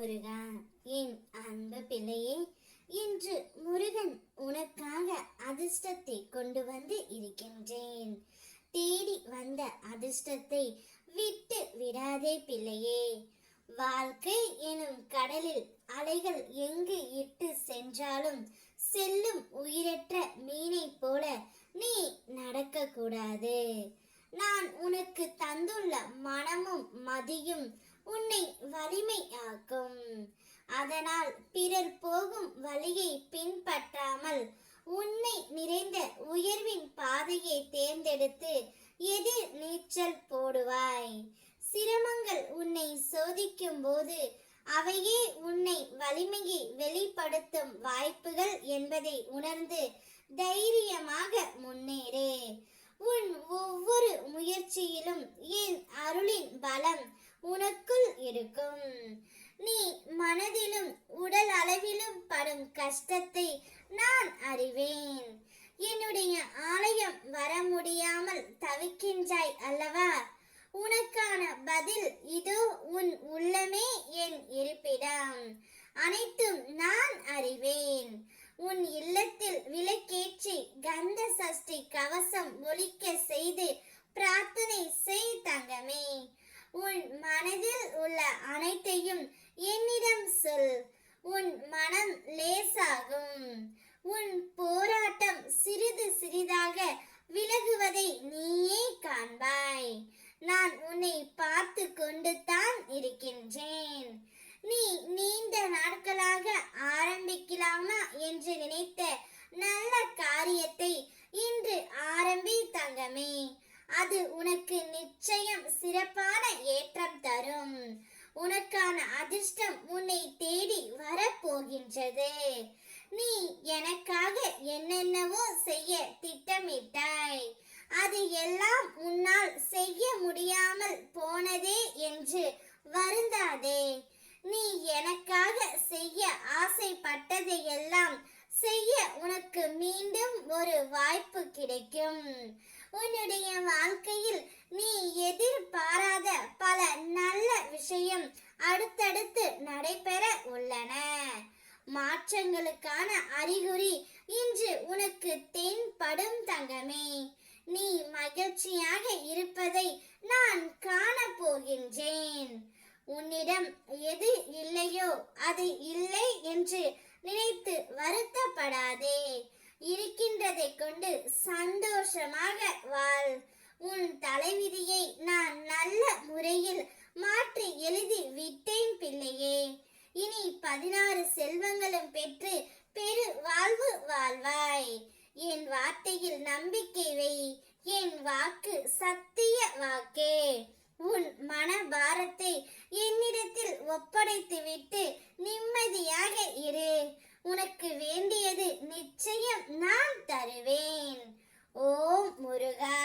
முருகா, என் அன்பு பிள்ளையே, இன்று முருகன் உனக்காக அதிர்ஷ்டத்தை கொண்டு வந்து இருக்கின்றேன். தேடி வந்த அதிர்ஷ்டத்தை விட்டு விடாதே பிள்ளையே. வாழ்க்கை எனும் கடலில் அலைகள் எங்கு இட்டு சென்றாலும் செல்லும் உயிரற்ற மீனை போல நீ நடக்க கூடாது. நான் உனக்கு தந்துள்ள மனமும் மதியும் உன்னை வலிமையாக்கும். அதனால் பிறர் போகும் வழியை பின்பற்றாமல் உன்னை நிறைந்த உயர்வின் பாதையை தேர்ந்தெடுத்து எதிர் நீச்சல் போடுவாய். சிரமங்கள் உன்னை சோதிக்கும் போது அவையே உன்னை வலிமையை வெளிப்படுத்தும் வாய்ப்புகள் என்பதை உணர்ந்து தைரியமாக முன்னேறு. உன் ஒவ்வொரு முயற்சியிலும் என் அருளின் பலம் உனக்குள் இருக்கும். நீ மனதிலும் உடல் அளவிலும் படும் கஷ்டத்தை நான் அறிவேன். என்னுடைய ஆலயம் வர முடியாமல் தவிக்கின்றாய் அல்லவா? உனக்கான பதில் இதோ. உன் உள்ளமே என் இருப்பிடம். அனைத்தும் நான் அறிவேன். உன் இல்லத்தில் விளக்கேற்றி கந்த சஷ்டி கவசம் ஒலிக்க செய்து பிரார்த்தனை செய் தங்கமே. உன் மனதில் உள்ள அனைத்தையும் என்னிடம் சொல். உன் மனம் லேசாகும். உன் போராட்டம் சிறிது சிறிதாக விலகுவதை நீயே காண்பாய். நான் உன்னை பார்த்து கொண்டு தான் இருக்கின்றேன். நீ நீண்ட நாட்களாக ஆரம்பிக்கலாமா என்று நினைத்த நல்ல காரியத்தை இன்று ஆரம்பி தங்கமே. அது உனக்கு நிச்சயம் சிறப்பான ஏற்றம் தரும். உனக்கான அதிர்ஷ்டம் உன்னை தேடி வரப்போகின்றது. நீ எனக்காக என்னென்னவோ செய்ய திட்டமிட்டாய். அது எல்லாம் உன்னால் செய்ய முடியாமல் போனதே என்று வருந்தாதே. நீ எனக்காக செய்ய ஆசைப்பட்டதை எல்லாம் செய்ய உனக்கு மீண்டும் ஒரு வாய்ப்பு கிடைக்கும். உன்னுடைய வாழ்க்கையில் நீ எதிர்பாராத பல நல்ல விஷயம் அடுத்தடுத்து நடைபெற உள்ளன. மாற்றங்களுக்கான அறிகுறி இன்று உனக்கு தென்படும் தங்கமே. நீ மகிழ்ச்சியாக இருப்பதை நான் காண போகின்றேன். உன்னிடம் எது இல்லையோ அது இல்லை என்று நினைத்து வருத்தப்படாதே. இருக்கின்றதை கொண்டு சந்தோஷமாக வாழ். உன் தலைவிதியை நான் நல்ல முறையில் மாற்றி எழுதி விட்டேன் பிள்ளையே. இனி 16 செல்வங்களும் பெற்று பெரு வாழ்வு வாழ்வாய். என் வார்த்தையில் நம்பிக்கை வை. என் வாக்கு சத்திய வாக்கே. உன் மன பாரத்தை என்னிடத்தில் ஒப்படைத்துவிட்டு நிம்மதியாக இரு. உனக்கு வேண்டியது நிச்சயம் நான் தருவேன். ஓம் முருகா.